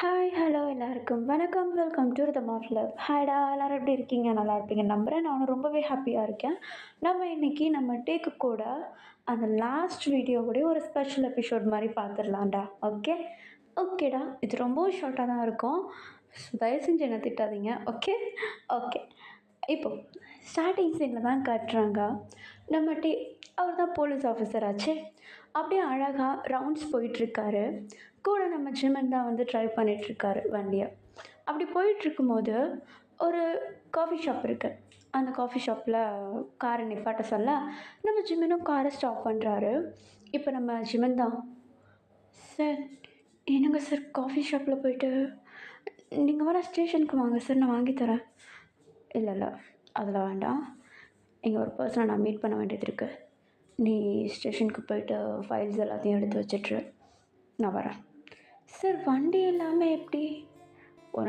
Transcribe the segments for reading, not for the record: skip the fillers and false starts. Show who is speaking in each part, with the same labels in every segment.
Speaker 1: Hi hello எல்லாருக்கும் வணக்கம். Welcome to rhythm of love. ஹாய்டா, எல்லோரும் எப்படி இருக்கீங்க? நல்லா இருப்பீங்க நம்புகிறேன். நானும் ரொம்பவே ஹாப்பியாக இருக்கேன். நம்ம இன்றைக்கி நம்ம டேக்கு கூட அந்த லாஸ்ட் வீடியோவுடைய ஒரு ஸ்பெஷல் எபிசோட் மாதிரி பார்த்துடலாம்டா. ஓகே ஓகேடா, இது ரொம்பவும் ஷார்ட்டாக தான் இருக்கும். தயவு செஞ்சு என்ன திட்டாதீங்க. Okay okay. இப்போது ஸ்டார்டிங் சீனில் தான் காட்டுறாங்க நம்ம அவர் தான் போலீஸ் ஆஃபீஸர் ஆச்சு. அப்படியே அழகாக ரவுண்ட்ஸ் போயிட்டுருக்காரு. கூட நம்ம ஜிமன் தான் வந்து ட்ரைவ் பண்ணிகிட்ருக்காரு வண்டியை. அப்படி போயிட்டுருக்கும்போது ஒரு காஃபி ஷாப் இருக்குது. அந்த காஃபி ஷாப்பில் காரை நிப்பாட்ட சொல்ல நம்ம ஜிமனும் காரை ஸ்டாப் பண்ணுறாரு. இப்போ நம்ம ஜிமன் தான், சார் என்னங்க சார் காஃபி ஷாப்பில் போயிட்டு நீங்கள் வர ஸ்டேஷனுக்கு வாங்க சார், நான் வாங்கி தரேன். இல்லை இல்லை, அதில் வேண்டாம். இங்கே ஒரு பர்சனை நான் மீட் பண்ண வேண்டியது இருக்குது. நீ ஸ்டேஷனுக்கு போயிட்டு ஃபைல்ஸ் எல்லாத்தையும் எடுத்து வச்சிட்ரு, நான் வரேன். சார் வண்டி இல்லாமல் எப்படி?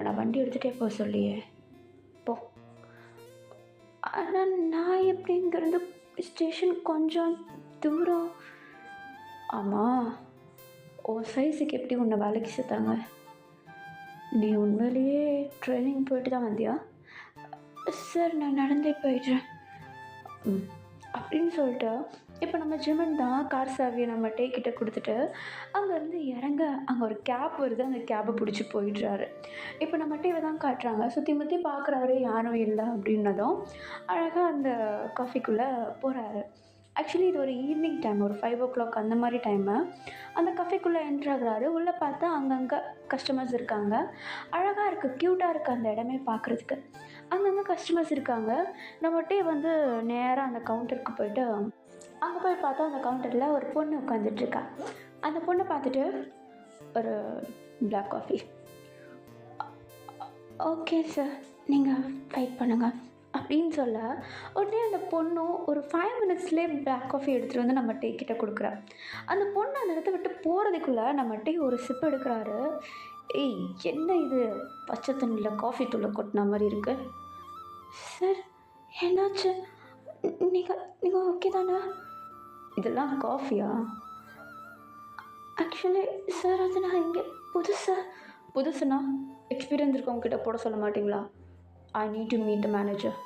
Speaker 1: நான் வண்டி எடுத்துகிட்டே போக சொல்லியே போ. ஆனால் நான் எப்படி இங்கேருந்து ஸ்டேஷன் கொஞ்சம் தூரம். ஆமாம், உன் சைஸுக்கு எப்படி உன்னை வேலைக்கு சேர்த்தாங்க? நீ உண்மையிலேயே ட்ரைனிங் போயிட்டு தான் வந்தியா? சார் நான் நடந்தே போயிடுறேன் அப்படின்னு சொல்லிட்டு இப்போ நம்ம ஜிமன் தான் கார் சாவியை நம்ம டேக்கிட்ட கொடுத்துட்டு அங்கேருந்து இறங்க அங்கே ஒரு கேப் வருது. அந்த கேப்பை பிடிச்சி போயிடுறாரு. இப்போ நம்ம டேவை தான் காட்டுறாங்க. சுற்றி முற்றி பார்க்குறாரு, யாரும் இல்லை அப்படின்னதும் அழகாக அந்த காஃபிக்குள்ளே போகிறாரு. ஆக்சுவலி இது ஒரு ஈவினிங் டைம், ஒரு 5 o'clock அந்த மாதிரி டைமு. அந்த கஃபேக்குள்ளே என்ட்ராகிறாரு. உள்ளே பார்த்தா அங்கங்கே கஸ்டமர்ஸ் இருக்காங்க. அழகாக இருக்குது, க்யூட்டாக இருக்குது அந்த இடமே பார்க்குறதுக்கு. அங்கங்கே கஸ்டமர்ஸ் இருக்காங்க. நம்மகிட்டே வந்து நேராக அந்த கவுண்டருக்கு போயிட்டு அங்கே போய் பார்த்தா அந்த கவுண்டரில் ஒரு பொண்ணு உட்காந்துட்ருக்கா. அந்த பொண்ணை பார்த்துட்டு ஒரு பிளாக் காஃபி. ஓகே சார், நீங்கள் வெயிட் பண்ணுங்கள் அப்படின்னு சொல்ல உடனே அந்த பொண்ணும் ஒரு 5 minutesலேயே பிளாக் காஃபி எடுத்துகிட்டு வந்து நம்ம டீ கிட்ட கொடுக்குறா. அந்த பொண்ணு அந்த இடத்த விட்டு போகிறதுக்குள்ளே நம்ம டீ ஒரு சிப் எடுக்கிறாரு. ஏய் என்ன இது, பச்சை தண்ணியில் காஃபி தூளை கொட்டின மாதிரி இருக்குது. சார் என்னாச்சு? நீங்கள் ஓகே தானே? இதெல்லாம் காஃபியா? ஆக்சுவலி சார் அது நான் இங்கே புதுசுனா எக்ஸ்பீரியன்ஸ் இருக்கவங்ககிட்ட போட சொல்ல மாட்டிங்களா? I need to meet the manager.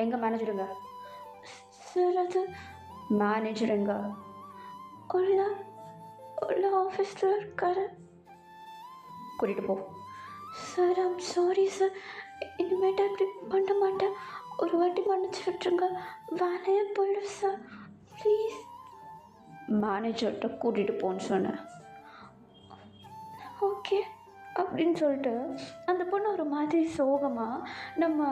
Speaker 1: எங்கள் மேனேஜருங்க? சார் அது மேனேஜருங்க உள்ள ஆஃபீஸில் இருக்காரு, கூட்டிகிட்டு போ. சார் ஐம் சாரி சார், இனிமேட்டு அப்படி பண்ண மாட்டேன். ஒரு வாட்டி மன்னிச்சு விட்டுருங்க, வேலையே போயிடும் சார் ப்ளீஸ். மேனேஜர்கிட்ட கூட்டிகிட்டு போன்னு சொன்னேன். ஓகே அப்படின்னு சொல்லிட்டு அந்த பொண்ணு ஒரு மாதிரி சோகமாக நம்ம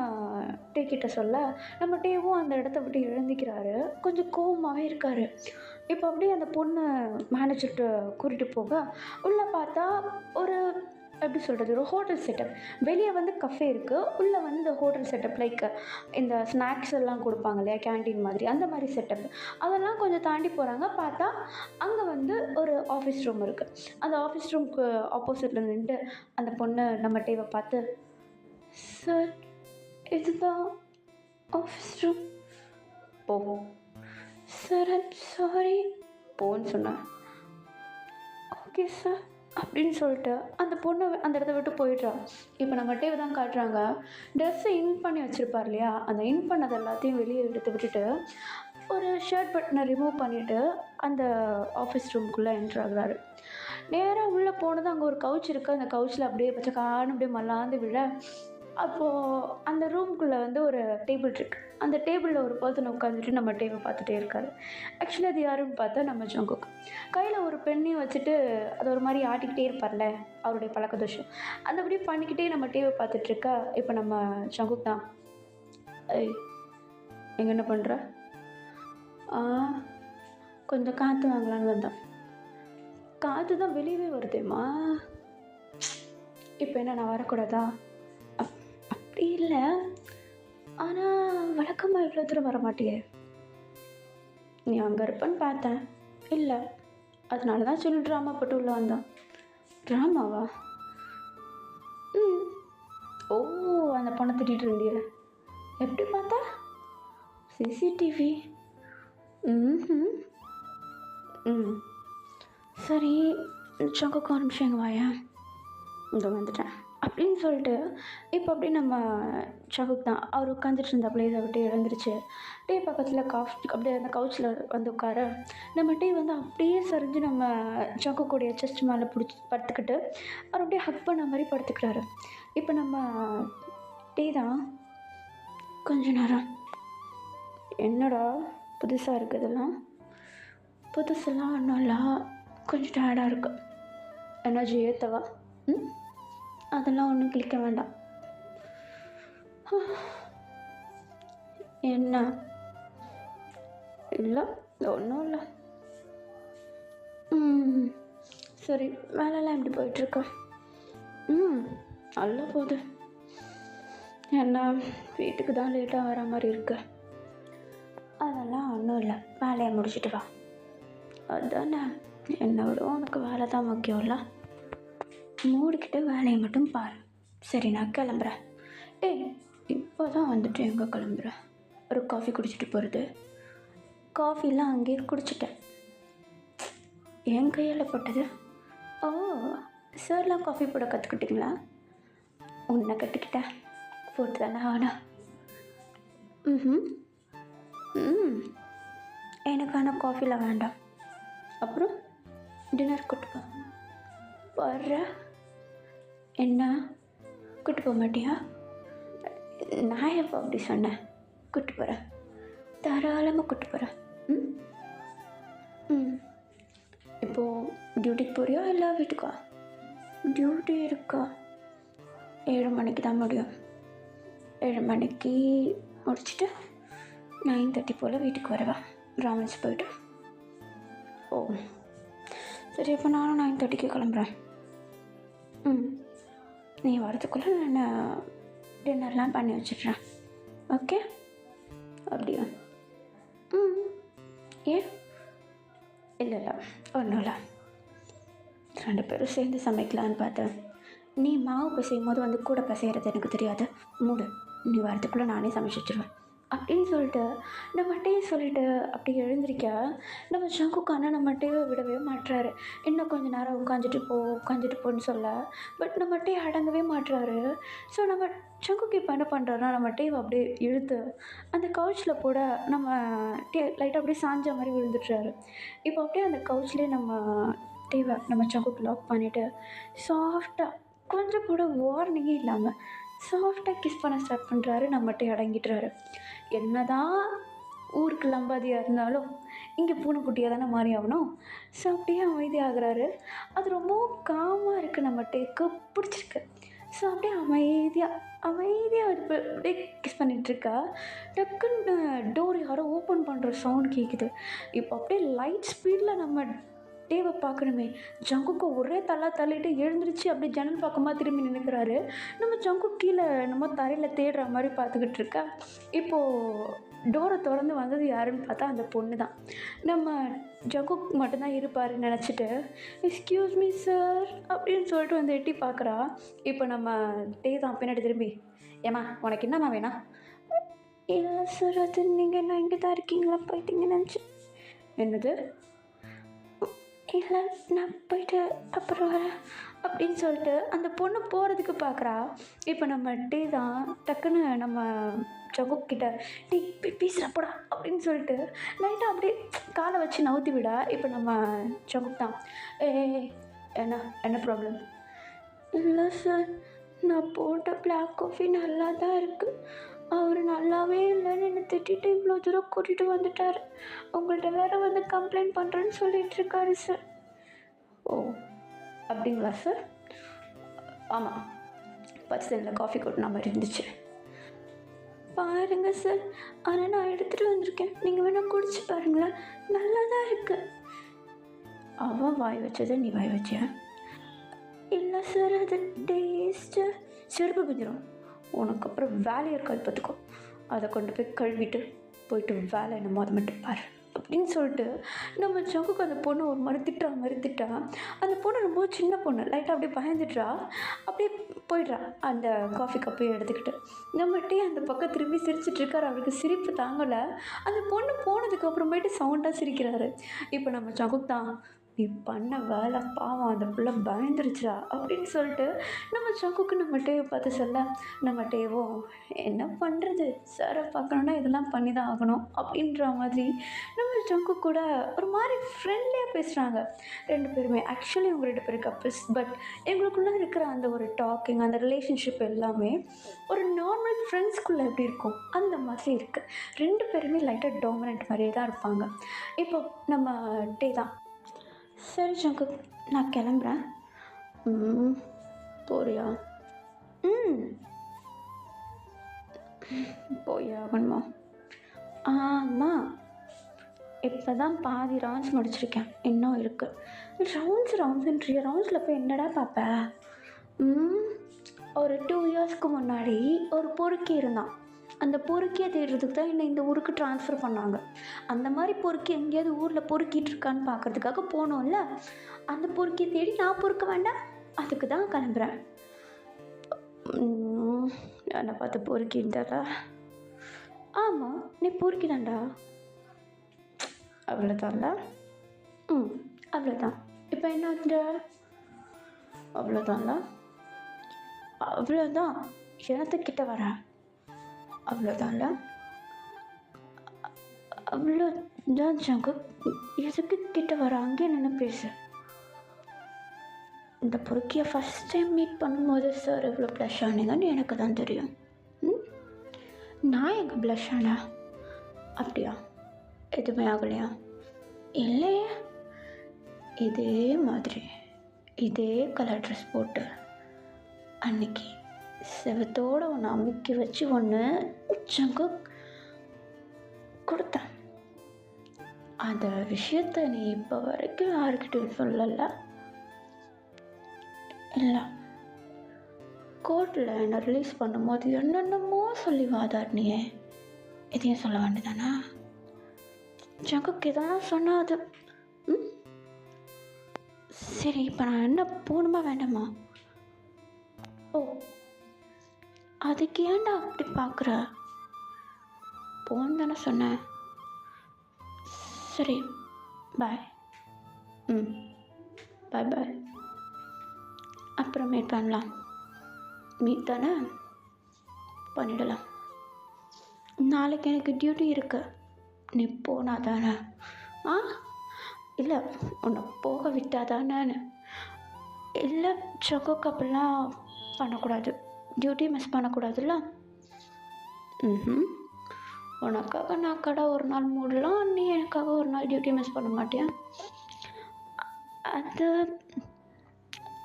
Speaker 1: டேக்கிட்ட சொல்ல நம்ம டேவும் அந்த இடத்த விட்டு எழுந்திக்கிறாரு. கொஞ்சம் கோவமாகவே இருக்கார். இப்போ அப்படியே அந்த பொண்ணு மேனேஜர்கிட்ட கூட்டிகிட்டு போக உள்ளே பார்த்தா ஒரு எப்படி சொல்கிறது, ஒரு ஹோட்டல் செட்டப். வெளியே வந்து கஃபே இருக்குது, உள்ளே வந்து இந்த ஹோட்டல் செட்டப் லைக் இந்த ஸ்நாக்ஸ் எல்லாம் கொடுப்பாங்க இல்லையா, கேன்டீன் மாதிரி, அந்த மாதிரி செட்டப். அதெல்லாம் கொஞ்சம் தாண்டி போகிறாங்க. பார்த்தா அங்கே வந்து ஒரு ஆஃபீஸ் ரூம் இருக்குது. அந்த ஆஃபீஸ் ரூமுக்கு ஆப்போசிட்டில் நின்று அந்த பொண்ணு நம்ம டேவை பார்த்து, சார் இதுதான் ஆஃபீஸ் ரூம், போ. சார் ஐம் சாரி, போன்னு சொன்னேன். ஓகே சார் அப்படின்னு சொல்லிட்டு அந்த பொண்ணை அந்த இடத்த விட்டு போயிடுறா. இப்போ நம்ம டேவை தான் காட்டுறாங்க. ட்ரெஸ்ஸை இன் பண்ணி வச்சுருப்பார் இல்லையா, அந்த இன் பண்ணது எல்லாத்தையும் வெளியே எடுத்து விட்டுட்டு ஒரு ஷர்ட் பட்டனை ரிமூவ் பண்ணிவிட்டு அந்த ஆஃபீஸ் ரூமுக்குள்ளே என்ட்ராகிறாரு. நேராக உள்ளே போனது அங்கே ஒரு கவுச் இருக்குது. அந்த கவுச்சில் அப்படியே பச்சைக்கான அப்படியே மல்லாந்து விழ அப்போது அந்த ரூம்குள்ளே வந்து ஒரு டேபிள் இருக்குது. அந்த டேபிளில் ஒரு பர்சன் உட்காந்துட்டு நம்ம டேவை பார்த்துட்டே இருக்காரு. ஆக்சுவலி அது யாருன்னு பார்த்தா நம்ம ஜங்குக். கையில் ஒரு பெண்ணையும் வச்சுட்டு அது ஒரு மாதிரி ஆட்டிக்கிட்டே இருப்பார்ல, அவருடைய பழக்க தோஷம். அந்த அப்படியே பண்ணிக்கிட்டே நம்ம டேவை பார்த்துட்ருக்கா. இப்போ நம்ம ஜங்குக் தான், ஏய் எங்கே என்ன பண்ணுற? கொஞ்சம் காற்று வாங்கலான்னு வந்தேன். காற்று தான் வெளியவே வருதேம்மா, இப்போ என்ன நான் வரக்கூடாதா? அப்படி இல்லை, ஆனால் வழக்கமாக இவ்வளோ தூரம் வர மாட்டியே. நீ அங்கே இருப்பேன்னு பார்த்தேன், இல்லை அதனால தான் சொல்லி ட்ராமா போட்டு உள்ளே வந்தான். ட்ராமாவா? ஓ அந்த பொண்ணை திட்டிகிட்டு இருந்திய, எப்படி பார்த்தா? சிசிடிவி. சரி சங்குக்கு ஒரு நிமிஷம் எங்கே வாயா. இதோ வந்துட்டேன் அப்படின்னு சொல்லிட்டு இப்போ அப்படியே நம்ம ஷகுக் தான் அவர் உட்காந்துட்டு இருந்த பிளேஸை விட்டு எழுந்துருச்சு. டீ பக்கத்தில் அப்படியே அந்த கவுச்சில் வந்து உட்கார நம்ம டீ வந்து அப்படியே சரிஞ்சு நம்ம ஷகுக்குடைய செஸ்ட் மேலே பிடிச்சி படுத்துக்கிட்டு அவர் அப்படியே ஹக் பண்ண மாதிரி படுத்துக்கிறாரு. இப்போ நம்ம டீ தான் கொஞ்ச நேரம் என்னடா புதுசாக இருக்குது இதெல்லாம், புதுசெல்லாம் ஒன்றும் இல்லை, கொஞ்சம் டயர்டாக இருக்கு, எனர்ஜி ஏற்றவா? அதெல்லாம் ஒன்றும் கிளிக்க வேண்டாம். என்ன? இல்லை ஒன்றும் இல்லை. சரி, வேலைலாம் எப்படி போயிட்டுருக்கா? நல்லா போகுது. என்ன வீட்டுக்கு தான் லேட்டாக வர மாதிரி இருக்கு? அதெல்லாம் ஒன்றும் இல்லை, வேலையை முடிச்சுட்டு வா. அதுதானே, என்னை விட உனக்கு வேலை தான் முக்கியம்ல. மூடிக்கிட்டு வேலையை மட்டும் பாரு. சரி, நான் கிளம்புறேன். இப்போ தான் வந்துட்டு எங்கே கிளம்புறேன்? ஒரு காஃபி குடிச்சிட்டு போகிறது. காஃபிலாம் அங்கேயே குடிச்சிட்டேன். என் கையால் போட்டது. ஓ, சார்லாம் காஃபி போட கற்றுக்கிட்டிங்களா? உன்னை கற்றுக்கிட்டேன், போட்டு தானே ஆனா. எனக்கான காஃபிலாம் வேண்டாம். அப்புறம் டின்னர் கூட்டு வர்ற? என்ன கூட்டு போக மாட்டியா? நான் எப்போ அப்படி சொன்னேன்? கூட்டு போகிறேன், தாராளமாக கூட்டு போகிறேன். இப்போது டியூட்டிக்கு போறியா இல்லை வீட்டுக்கா? டியூட்டி இருக்கா? 7 மணிக்கு தான் முடியும். 7 மணிக்கு முடிச்சுட்டு 9:30 போல் வீட்டுக்கு வரவா? ராமன்ஸ் போய்ட்டு. ஓ சரி, இப்போ நானும் 9:30க்கு கிளம்புறேன். நீ வரதுக்குள்ளே நான் டின்னர்லாம் பண்ணி வச்சிடுறேன். ஓகே? அப்படியா? ஏன்? இல்லை ஒன்றும் இல்லை, 2 பேரும் சேர்ந்து சமைக்கலான்னு பார்த்தேன். நீ மாவு பிசையும் போது வந்து கூட பிசைகிறது எனக்கு தெரியாது. மூடு, நீ வரதுக்குள்ளே நானே சமைச்சு வச்சுருவேன் அப்படின்னு சொல்லிட்டு நம்ம டீ சொல்லிவிட்டு அப்படி எழுந்திருக்க நம்ம ஷங்குக்கான நம்ம டீவை விடவே மாட்டுறாரு. இன்னும் கொஞ்சம் நேரம் உட்காந்துட்டு போன்னு சொல்ல, பட் நம்ம டீ அடங்கவே மாட்டுறாரு. ஸோ நம்ம ஷங்குக்கு இப்போ என்ன பண்ணுறாருன்னா, நம்ம டீவை அப்படியே இழுத்து அந்த கவுச்சில் போட நம்ம டீ லைட்டாக அப்படியே சாஞ்ச மாதிரி விழுந்துட்டுறாரு. இப்போ அப்படியே அந்த கவுச்லேயே நம்ம டீவை நம்ம ஷங்குக்கு லாக் பண்ணிவிட்டு சாஃப்டாக, கொஞ்சம் கூட வார்னிங்கே இல்லாமல் சாஃப்டாக கிஸ் பண்ண ஸ்டார்ட் பண்ணுறாரு. நம்மகிட்ட அடங்கிட்டுறாரு. என்ன தான் ஊருக்கு லம்பாதியாக இருந்தாலும் இங்கே பூனைக்குட்டியாக தானே மாறி ஆகணும். ஸோ அப்படியே அமைதியாகிறாரு. அது ரொம்ப காமாக இருக்குது, நம்மகிட்ட பிடிச்சிருக்கு. ஸோ அப்படியே அமைதியாக அது அப்படியே கிஸ் பண்ணிகிட்ருக்கா. டக்குன்னு டோர் யாரோ ஓப்பன் பண்ணுற சவுண்ட் கேட்குது. இப்போ அப்படியே லைட் ஸ்பீடில் நம்ம டேவை பார்க்கணுமே. ஜங்குக்கு ஒரே தள்ளிட்டு எழுந்திரிச்சு அப்படியே ஜன்னல் பக்கமாக திரும்பி நின்றுக்கிறாரு. நம்ம ஜங்கு கீழே நம்ம தரையில் தேடுற மாதிரி பார்த்துக்கிட்டு இருக்கா. இப்போது டோரை திறந்து வந்தது யாருன்னு பார்த்தா அந்த பொண்ணு தான். நம்ம ஜங்கு மட்டும்தான் இருப்பாருன்னு நினச்சிட்டு எக்ஸ்கியூஸ் மீ சார் அப்படின்னு சொல்லிட்டு வந்து எட்டி பார்க்குறா. இப்போ நம்ம டே தான் பின்னாடி திரும்பி, ஏம்மா உனக்கு என்னம்மா வேணாம்? இல்லை சார், அது நீங்கள் என்ன இங்கே தான் இருக்கீங்களா, போயிட்டீங்கன்னு நினச்சி. என்னது? இல்லை, நான் போயிட்டு அப்புறம் வரேன் அப்படின்னு சொல்லிட்டு அந்த பொண்ணு போகிறதுக்கு பார்க்குறா. இப்போ நம்ம டீ தான் டக்குன்னு நம்ம ஜங்குக்கிட்ட டீ பீசுறப்படா அப்படின்னு சொல்லிட்டு லைட்டாக அப்படியே காலை வச்சு நவுத்தி விடா. இப்போ நம்ம ஜங்குக் தான், என்ன ப்ராப்ளம்? இல்லை சார், நான் போட்ட பிளாக் காஃபி நல்லா தான் இருக்குது. அவர் நல்லாவே இல்லைன்னு என்னை திட்டிட்டு இவ்வளோ தூரம் கூட்டிகிட்டு வந்துட்டார். உங்கள்கிட்ட வேறு வந்து கம்ப்ளைண்ட் பண்ணுறேன்னு சொல்லிகிட்டு இருக்காரு சார். ஓ அப்படிங்களா சார்? ஆமாம், பர்சனில் காஃபி கொட்டின மாதிரி இருந்துச்சு. பாருங்கள் சார், ஆனால் நான் எடுத்துகிட்டு வந்திருக்கேன், நீங்கள் வேணால் குடிச்சு பாருங்களேன், நல்லா தான் இருக்கு. அவன் வாய் வச்சதை நீ வாய் வச்சியா? இல்லை சார், அது டேஸ்ட்டு செருப்பு பிஞ்சிரும். உனக்கு அப்புறம் வேலையை இருக்காது பார்த்துக்கோ. அதை கொண்டு போய் கழுவிட்டு போயிட்டு வேலை என்னமோ அதை மட்டும் பாரு அப்படின்னு சொல்லிட்டு நம்ம ஜங்குக்கு அந்த பொண்ணு ஒரு மாதிரி திட்டா. அந்த பொண்ணு ரொம்ப சின்ன பொண்ணு, லைட்டாக அப்படியே பயந்துடுறா. அப்படியே போயிடுறா அந்த காஃபி கப்பையும் எடுத்துக்கிட்டு. நம்ம டீ அந்த பக்கம் திரும்பி சிரிச்சிட்ருக்காரு. அவருக்கு சிரிப்பு தாங்கலை. அந்த பொண்ணு போனதுக்கு அப்புறமேட்டு சவுண்டாக சிரிக்கிறாரு. இப்போ நம்ம ஜங்குக் தான், நீ பண்ண வேலை பாவம் அந்த பிள்ளை பயந்துருச்சா அப்படின்னு சொல்லிட்டு நம்ம சங்குக்கு நம்ம டேவை பார்த்து சொல்ல, நம்ம டேவும் என்ன பண்ணுறது, சாரை பார்க்கணுன்னா இதெல்லாம் பண்ணி தான் ஆகணும் அப்படின்ற மாதிரி நம்ம சங்கு கூட ஒரு மாதிரி ஃப்ரெண்ட்லியாக பேசுகிறாங்க ரெண்டு பேருமே. ஆக்சுவலி இவங்க ரெண்டு பேரும் கப்பிள்ஸ், பட் எங்களுக்குள்ளே இருக்கிற அந்த ஒரு டாக்கிங், அந்த ரிலேஷன்ஷிப் எல்லாமே ஒரு நார்மல் ஃப்ரெண்ட்ஸ்குள்ளே எப்படி இருக்கும் அந்த மாதிரி இருக்குது. ரெண்டு பேருமே லைட்டாக டாமினன்ட் மாதிரியே தான் இருப்பாங்க. இப்போ நம்ம டே தான், சரி சங்கு நான் கிளம்புறேன். போறியா? ம் போய் ஆகணுமா? ஆமாம், இப்போ தான் பாதி ரவுண்ட்ஸ் முடிச்சிருக்கேன், இன்னும் இருக்குது. ரவுண்ட்ஸுன்றிய ரவுண்ட்ஸில் போய் என்னடா பார்ப்ப? ஒரு 2 இயர்ஸ்க்கு முன்னாடி ஒரு பொறுக்கி இருந்தான். அந்த பொறுக்கியை தேடுறதுக்கு தான் என்னை இந்த ஊருக்கு ட்ரான்ஸ்ஃபர் பண்ணாங்க. அந்த மாதிரி பொறுக்கி எங்கேயாவது ஊரில் பொறுக்கிட்டு இருக்கான்னு பார்க்கறதுக்காக போனோம்ல, அந்த பொறுக்கியை தேடி நான் பொறுக்க வேண்டாம், அதுக்கு தான் கிளம்புறேன். என்னை பார்த்து பொறுக்கின்றா? ஆமாம், நீ பொறுக்கி தான்டா. அவ்வளோதான்ல? அவ்வளோதான். இப்போ என்ன? அவ்வளோதான்ல? அவ்வளோதான். எனத்துக்கிட்ட வர அவ்வளோதான்ல? அவ்வளோதான் சங்கு. எதுக்கு கிட்ட வர? அங்கே நின்று பேசு. இந்த பொறுக்கியை ஃபஸ்ட் டைம் மீட் பண்ணும்போது சார் எவ்வளோ ப்ளஷ் ஆனீங்கன்னு எனக்கு தான் தெரியும். நான் எங்கே ப்ளஷ் ஆனா? அப்படியா? எதுவுமே ஆகலையா? இல்லையே. இதே மாதிரி இதே கலர் ட்ரெஸ் போட்டு அன்னைக்கு செவத்தோடு ஒன்று அமுக்கி வச்சு ஒன்று சங்கு கொடுத்தேன். அந்த விஷயத்த நீ இப்போ வரைக்கும் யாருக்கிட்டையும் சொல்லலை? இல்லை. கோர்ட்டில் என்னை ரிலீஸ் பண்ணும்போது என்னென்னமோ சொல்லி வாதாடினியே, இதையும் சொல்ல வேண்டியதானே? ஜங்குக்கு இதெல்லாம் சொன்னால் அது சரி. இப்போ நான் என்ன போகணுமா வேண்டாமா? ஓ, அதுக்கு ஏன்டா அப்படி பார்க்குற? போன்னு தானே சொன்னேன். சரி, பாய். பாய் பாய். அப்புறம் மீட் பண்ணலாம். மீட் தானே பண்ணிடலாம். நாளைக்கு எனக்கு டியூட்டி இருக்கு, நீ போனா தானே? இல்லை, உன்னை போக விட்டா தானே? இல்லை சங்குக்கு அப்படிலாம் பண்ணக்கூடாது, டியூட்டி மிஸ் பண்ணக்கூடாதுல்ல. உனக்காக நான் கடை ஒரு நாள் மூடலாம், நீ எனக்காக ஒரு நாள் டியூட்டி மிஸ் பண்ண மாட்டியா? அது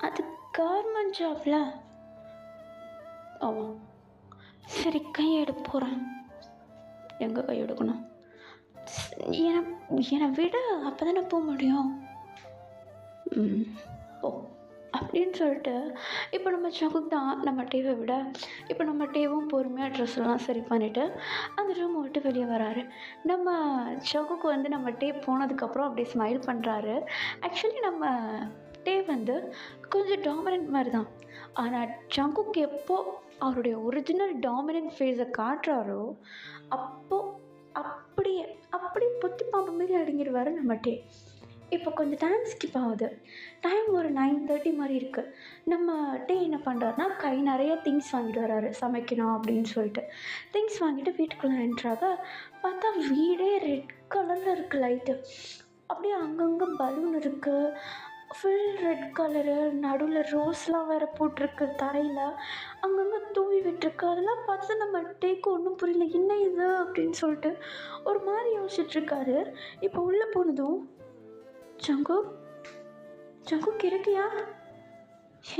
Speaker 1: அது கவர்மெண்ட் ஜாப்ல. ஆமாம். சரி, கையெடு போகிறேன். எங்கே கை எடுக்கணும்? என்னை விட, அப்போ தானே போக முடியும். ஓ அப்படின்னு சொல்லிட்டு இப்போ நம்ம சங்குக்கு தான் நம்ம டேவை விட இப்போ நம்ம டேவும் பொறுமையாக ட்ரெஸ்லாம் சரி பண்ணிவிட்டு அந்த ரூமை விட்டு வெளியே வராரு. நம்ம சங்குக்கு வந்து நம்ம டே போனதுக்கப்புறம் அப்படியே ஸ்மைல் பண்ணுறாரு. ஆக்சுவலி நம்ம டே வந்து கொஞ்சம் டாமினன்ட் மாதிரி தான். ஆனால் சங்குக்கு எப்போ அவருடைய ஒரிஜினல் டாமினன்ட் ஃபேஸை காட்டுறாரோ அப்படியே பொத்தி பாம்பு மாரி அடங்கிடுவார் நம்ம டே. இப்போ கொஞ்சம் டைம் ஸ்கிப் ஆகுது. டைம் ஒரு 9:30 மாதிரி இருக்குது. நம்ம டே என்ன பண்ணுறாருனா, கை நிறைய திங்ஸ் வாங்கிட்டு வர்றாரு சமைக்கணும் அப்படின்னு சொல்லிட்டு. திங்ஸ் வாங்கிட்டு வீட்டுக்குள்ளே என்ட்ராக பார்த்தா வீடே ரெட் கலரில் இருக்குது. லைட்டு அப்படியே அங்கங்கே பலூன் இருக்குது, ஃபுல் ரெட் கலரு, நடுவில் ரோஸ்லாம் வேறு போட்டிருக்கு, தரையில் அங்கங்கே தூவி விட்டுருக்கு. அதெல்லாம் பார்த்து நம்ம டேக்கு ஒன்றும் புரியல, என்ன இது அப்படின்னு சொல்லிட்டு ஒரு மாதிரி யோசிச்சுட்ருக்காரு. இப்போ உள்ளே போனதும் சங்கு இருக்கியா?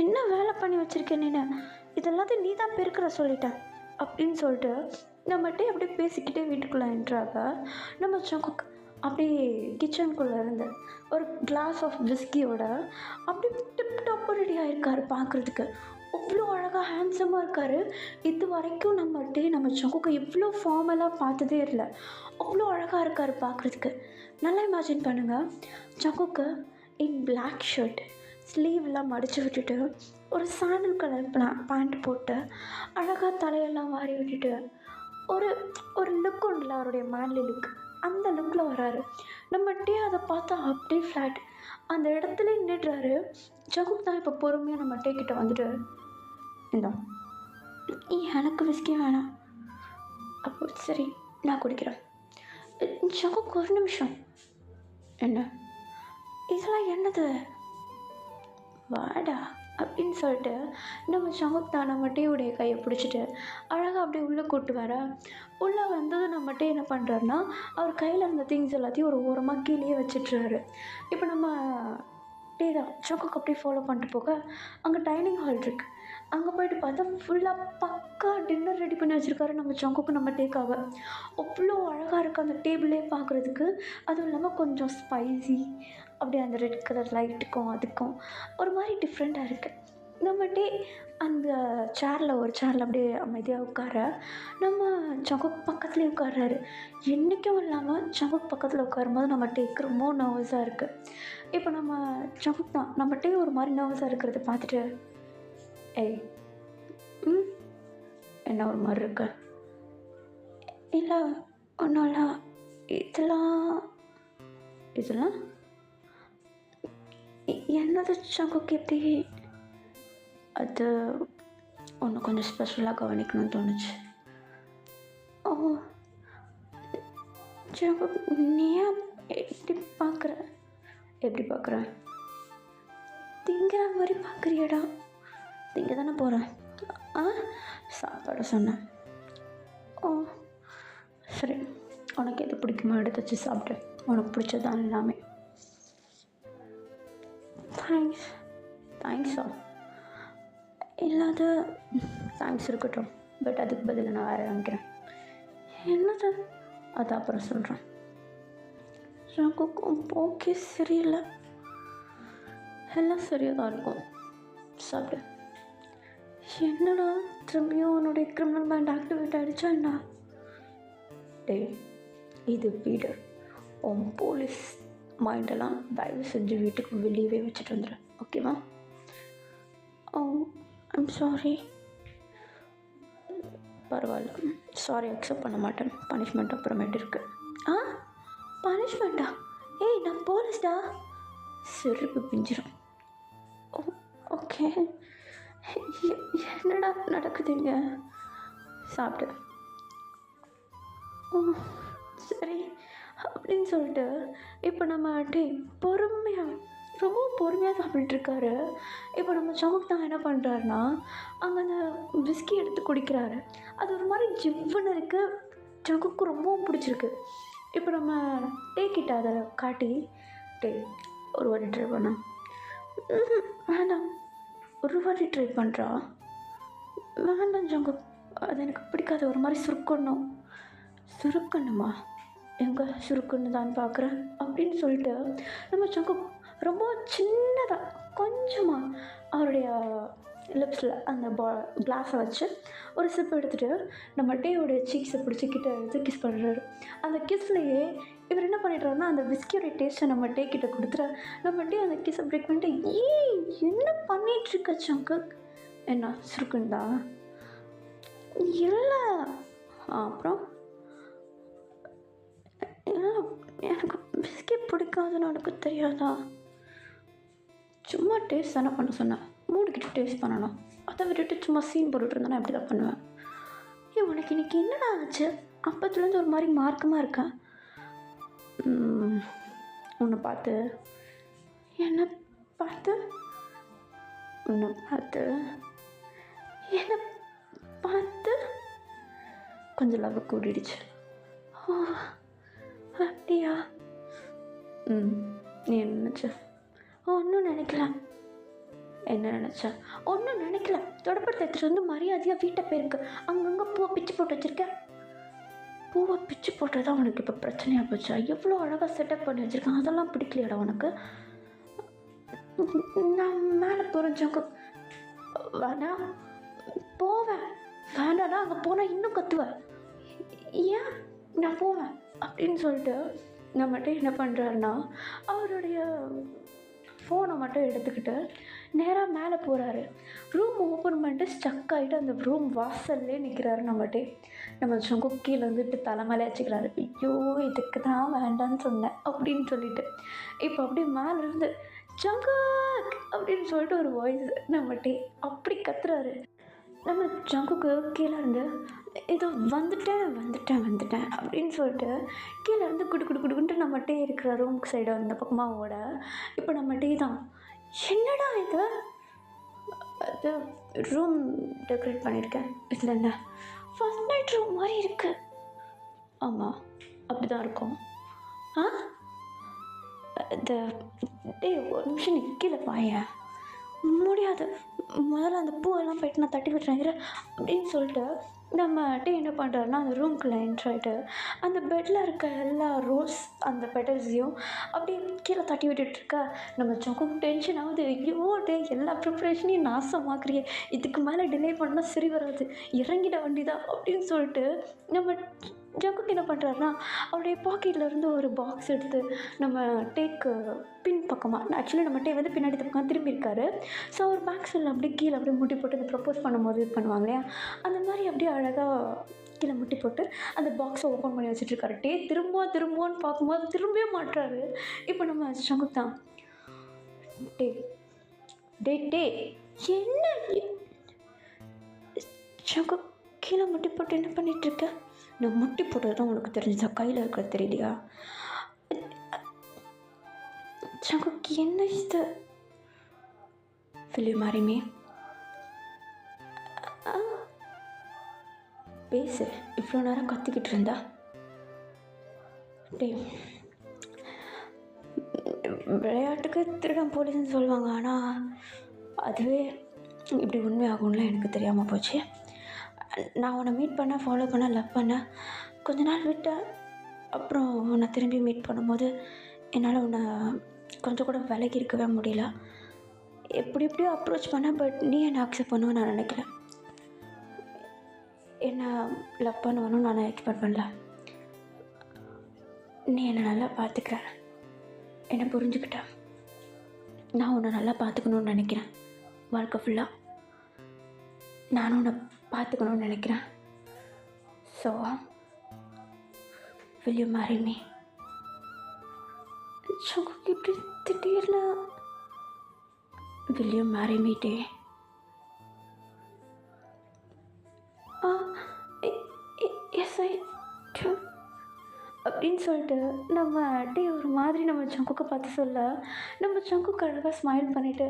Speaker 1: என்ன வேலை பண்ணி வச்சுருக்கேன் நீ? இதெல்லாத்தையும் நீ தான் பெருக்கிற சொல்லிட்டேன் அப்படின்னு சொல்லிட்டு நம்மகிட்டே அப்படியே பேசிக்கிட்டே வீட்டுக்குள்ளே என்ட்ராக நம்ம சங்குக்கு அப்படியே கிச்சனுக்குள்ளே இருந்து ஒரு கிளாஸ் ஆஃப் விஸ்கியோட அப்படியே டிப் டாப்பாக ரெடி ஆகிருக்காரு. பார்க்குறதுக்கு அவ்வளோ அழகாக ஹேண்ட்ஸமாக இருக்கார். இது வரைக்கும் நம்ம சங்குக்கு இவ்வளோ ஃபார்மலாக பார்த்ததே இல்லை. அவ்வளோ அழகாக இருக்கார் பார்க்குறதுக்கு. நல்லா இமேஜின் பண்ணுங்கள், சங்குக்கு இன் பிளாக் ஷர்ட், ஸ்லீவெல்லாம் மடித்து விட்டுட்டு ஒரு சாண்டல் கலர் பேண்ட் போட்டு அழகாக தலையெல்லாம் வாரி விட்டுட்டு ஒரு லுக் உண்டுல, அவருடைய மேன்லி லுக், அந்த லுக்கில் வராரு. நம்மகிட்டே அதை பார்த்தா அப்படியே ஃப்ளாட். அந்த இடத்துல நின்றுடுறாரு. ஜங்குக் தான் இப்போ பொறுமையாக நம்ம டேக்கிட்ட வந்துட்டு, இந்தா எனக்கு விஸ்கி வேணாம். அப்போ சரி நான் குடிக்கிறேன். ஜங்குக் ஒரு நிமிஷம். என்ன இதெல்லாம் என்னது? வாடா அப்படின்னு சொல்லிட்டு நம்ம ஜங்குக் தான் நம்ம டீவுடைய கையை பிடிச்சிட்டு அழகாக அப்படியே உள்ளே கூப்பிட்டு வர. உள்ளே வந்தது நம்ம டீ என்ன பண்ணுறாருன்னா, அவர் கையில் இருந்த திங்ஸ் எல்லாத்தையும் ஒரு ஓரமாக கீழே வச்சிட்றாரு. இப்போ நம்ம டீ தான் ஜங்குக் அப்படியே ஃபாலோ பண்ணிட்டு போக அங்கே டைனிங் ஹால் இருக்குது. அங்கே போயிட்டு பார்த்தா ஃபுல்லாக பக்கா டின்னர் ரெடி பண்ணி வச்சுருக்காரு நம்ம ஜங்குக்கு நம்ம டேக்காக. அவ்வளோ அழகாக இருக்குது அந்த டேபிளே பார்க்குறதுக்கு. அதுவும் இல்லாமல் கொஞ்சம் ஸ்பைசி, அப்படியே அந்த ரெட் கலர் லைட்டுக்கும் அதுக்கும் ஒரு மாதிரி டிஃப்ரெண்ட்டாக இருக்குது. நம்ம டே அந்த ஒரு சேரில் அப்படியே அமைதியாக உட்கார, நம்ம ஜங்குக் பக்கத்துலேயே உட்கார்றாரு. என்றைக்கும் இல்லாமல் ஜங்குக் பக்கத்தில் உட்காரும்போது நம்ம டேக்கு ரொம்ப நர்வஸாக இருக்குது. இப்போ நம்ம ஜங்குக் தான் நம்ம டே ஒரு மாதிரி நர்வஸாக இருக்கிறத பார்த்துட்டு, ஏய் என்ன ஒரு மாதிரி இருக்கு? இல்லை ஒன்றும் இல்லை. இதெல்லாம் என்னது ஜங்குக் எப்படி? அது ஒன்று கொஞ்சம் ஸ்பெஷலாக கவனிக்கணும்னு தோணுச்சு. ஓ ஜங்குக், நீ ஏன் எப்படி பார்க்குற? திங்கிற மாதிரி பார்க்குறியடா? திங்க தானே போகிறேன். சாப்பாடு சொன்னேன். ஓ சரி, உனக்கு எது பிடிக்குமோ எடுத்து வச்சு சாப்பிட்டு, உனக்கு பிடிச்சதான் எல்லாமே. தேங்க்ஸா? இல்லாத தேங்க்ஸ் இருக்கட்டும், பட் அதுக்கு பதில் நான் வேறு வாங்கிக்கிறேன். என்னது? அது அப்புறம் சொல்கிறேன். எனக்கும் ஓகே சரியில்லை. எல்லாம் சரியாக தான் இருக்கும், சாப்பிடு. என்னடா திரும்பியும் உன்னுடைய கிரிமினல் மைண்ட் ஆக்டிவேட் ஆகிடுச்சா என்ன? டேய், இது வீடு. உன் போலீஸ் மைண்டெல்லாம் தயவு செஞ்சு வீட்டுக்கு வெளியவே வச்சுட்டு வந்துடு, ஓகேவா? ஓ ஐம் சாரி. பரவாயில்ல, சாரி அக்செப்ட் பண்ண மாட்டேன். பனிஷ்மெண்ட் அப்புறமேட்டு இருக்குது. பனிஷ்மெண்ட்டா? ஏய் நான் போலீஸ்டா. செருப்பு பிஞ்சிடும். ஓ ஓகே. என்னடா நடக்குதுங்க? சாப்பிட்டு. ஓ சரி அப்படின்னு சொல்லிட்டு இப்போ நம்ம ரொம்ப பொறுமையாக சாப்பிட்டுருக்காரு. இப்போ நம்ம ஜங்குக் தான் என்ன பண்ணுறாருன்னா, அங்கே அந்த விஸ்கி எடுத்து குடிக்கிறாரு. அது ஒரு மாதிரி ஜிவ்வுன்னு இருக்குது. ஜங்குக்கு ரொம்பவும் பிடிச்சிருக்கு. இப்போ நம்ம கிட்ட அதை காட்டி, ஒரு வாட்டி ட்ரை பண்ண. வேண்டாம், ஒரு வாட்டி ட்ரை பண்ணுறா. வேண்டாம் ஜங்குக், அது எனக்கு பிடிக்காது. ஒரு மாதிரி சுருக்கணுமா? எங்கே சுருக்குன்னு தான் பார்க்குறேன் அப்படின்னு சொல்லிட்டு நம்ம ஜங்குக் ரொம்ப சின்னதாக கொஞ்சமாக அவருடைய லிப்ஸில் அந்த கிளாஸை வச்சு ஒரு சிப் எடுத்துகிட்டு நம்ம டேயோடைய சீக்ஸை பிடிச்சிக்கிட்ட எடுத்து கிஸ் பண்ணுறாரு. அந்த கிஸ்லேயே இவர் என்ன பண்ணிடுறாருன்னா, அந்த விஸ்கியோடைய டேஸ்ட்டை நம்ம டே கிட்ட கொடுத்துற, நம்ம டே அந்த கிஸ்ஸை பிரேக் பண்ணிட்டு, என்ன பண்ணிகிட்ருக்க ஜங்குக்? என்ன சுருக்குண்டா? இல்லை. அப்புறம் இல்லை, எனக்கு விஸ்கி பிடிக்காதுன்னு எனக்கு தெரியாதா? சும்மா டேஸ்ட் தானே பண்ண சொன்னேன். மூடிக்கிட்டு டேஸ்ட் பண்ணணும். அதை விட்டுட்டு சும்மா சீன் போட்டுட்டு இருந்தானே அப்படி தான் பண்ணுவேன். உனக்கு இன்றைக்கி என்னடா ஆச்சு? அப்பத்துலேருந்து ஒரு மாதிரி மார்க்கமாக இருக்கேன். உன்னை பார்த்து என்னை பார்த்து கொஞ்சம் லவ் கூடிடுச்சு. ஓ அப்படியா? நீ என்ன நினச்ச? ஒன்றும் நினைக்கல. என்ன நினச்சேன்? ஒன்றும் நினைக்கல. தொடப்பத்தை எடுத்துகிட்டு வந்து மரியாதையாக வீட்டை போயிருக்கு. அங்கங்கே பூவை பிச்சு போட்டு வச்சுருக்கேன். பூவை பிச்சு போட்டதான் உனக்கு இப்போ பிரச்சனையாக போச்சா? எவ்வளோ அழகாக செட்டப் பண்ணி வச்சுருக்கேன், அதெல்லாம் பிடிக்கலையாடா உனக்கு? நான் மேலே போகிறேன் ஜங்குக். வேணாம், போவேன். வேண்டாம்னா அங்கே போனால் இன்னும் கத்துவேன். ஏன் நான் போவேன் அப்படின்னு சொல்லிட்டு நம்மகிட்ட என்ன பண்ணுறாருன்னா, அவருடைய ஃபோனை மட்டும் எடுத்துக்கிட்டு நேராக மேலே போகிறாரு. ரூம் ஓப்பன் பண்ணிட்டு ஸ்டக் ஆகிட்டு அந்த ரூம் வாசல்லே நிற்கிறாரு நம்மகிட்டே. நம்ம ஜங்குக் கீழே வந்துட்டு தலைமையிலே வச்சுக்கிறாரு. ஐயோ இதுக்கு தான் வேண்டான்னு சொன்னேன் அப்படின்னு சொல்லிட்டு. இப்போ அப்படியே மேலேருந்து ஜங்குக் அப்படின்னு சொல்லிட்டு ஒரு வாய்ஸ் நம்மகிட்டே அப்படி கத்துறாரு. நம்ம ஜங்குக்கு கீழே இருந்து ஏதோ வந்துட்டேன் அப்படின்னு சொல்லிட்டு கீழே இருந்து குடுக்குன்ட்டு நம்மகிட்டே இருக்கிற ரூமுக்கு சைடு அந்த பக்கமாக ஓட. இப்போ நம்மகிட்டே தான் என்னடா இது, அது ரூம் டெக்கரேட் பண்ணியிருக்கேன், இதில் என்ன ஃபர்ஸ்ட் நைட் ரூம் மாதிரி இருக்குது. ஆமாம் அப்படி தான் இருக்கும். ஆ இந்த ஒரு நிமிஷம் நீ கீழே பாயேன். முடியாது, முதல்ல அந்த பூவெல்லாம் போய்ட்டு நான் தட்டி விட்டுறேன் அப்படின்னு சொல்லிட்டு நம்ம என்ன பண்ணுறாருன்னா அந்த ரூம்குள்ளே என்ட்ராயிட்டு அந்த பெட்டில் இருக்க எல்லா ரோஸ் அந்த பெட்டல்ஸையும் அப்படியே கீழே தட்டி விட்டுட்ருக்க. நம்ம ஜங்குக்கு டென்ஷன் ஆகுது. ஐயோ எல்லா ப்ரிப்ரேஷனையும் நாசமாக்குறியே, இதுக்கு மேலே டிலே பண்ணால் சரி வராது, இறங்கிட வேண்டிதான் அப்படின்னு சொல்லிட்டு நம்ம ஜங்குக்கு என்ன பண்ணுறாருன்னா அவருடைய பாக்கெட்டில் இருந்து ஒரு பாக்ஸ் எடுத்து நம்ம டேக்கு பின் பக்கமாக, ஆக்சுவலி நம்ம டே வந்து பின்னாடி பக்கம் திரும்பி இருக்காரு. ஸோ அவர் பேக் சைடில் அப்படியே கீழே அப்படியே முட்டி போட்டு இந்த ப்ரப்போஸ் பண்ணும்போது இது பண்ணுவாங்க இல்லையா, அந்த மாதிரி அப்படியே அழகாக கீழே முட்டி போட்டு அந்த பாக்ஸை ஓப்பன் பண்ணி வச்சுட்ருக்காரு. திரும்புவோன்னு பார்க்கும்போது திரும்பவே மாட்டுறாரு. இப்போ நம்ம ஜங்குக் தான் டே என்ன ஜங்குக் கீழே முட்டி போட்டு என்ன பண்ணிகிட்ருக்க? நான் முட்டி போட்டது தான் உனக்கு தெரிஞ்சா, கையில் இருக்கிறது தெரியலையா? ஜங்குக் என்ன இது? Will you marry me? பேசு, இவ்வளோ நேரம் கத்திக்கிட்டு இருந்தா. டே விளையாட்டுக்கு திருடம் போலீஸ்ன்னு சொல்லுவாங்க, ஆனால் அதுவே இப்படி உண்மையாகும்ல எனக்கு தெரியாமல் போச்சு. நான் உன்னை மீட் பண்ண, ஃபாலோ பண்ண, லவ் பண்ண, கொஞ்ச நாள் விட்டேன். அப்புறம் உன்னை திரும்பி மீட் பண்ணும்போது என்னால் உன்னை கொஞ்சம் கூட விலகி இருக்கவே முடியல. எப்படியோ அப்ரோச் பண்ணேன், பட் நீ என்னை அக்செப்ட் பண்ணுவேன்னு நான் நினைக்கிறேன். என்னை லவ் பண்ணுவேன்னு நான் எக்ஸ்பெக்ட் பண்ணல. நீ என்னை நல்லா பார்த்துக்கிற, என்னை புரிஞ்சுக்கிட்ட. நான் உன்னை நல்லா பார்த்துக்கணுன்னு நினைக்கிறேன். வாழ்க்கை ஃபுல்லாக நானும் உன்னை பார்த்துக்கணுன்னு நினைக்கிறேன். So will you marry me? ஜங்குக்கு இப்படி திடீர்னு will you marry me டே? எஸ் ஐ do அப்படின்னு சொல்லிட்டு நம்ம டே ஒரு மாதிரி நம்ம ஜங்குக்கு பார்த்து சொல்ல, நம்ம ஜங்குக்கு அழகாக ஸ்மைல் பண்ணிவிட்டு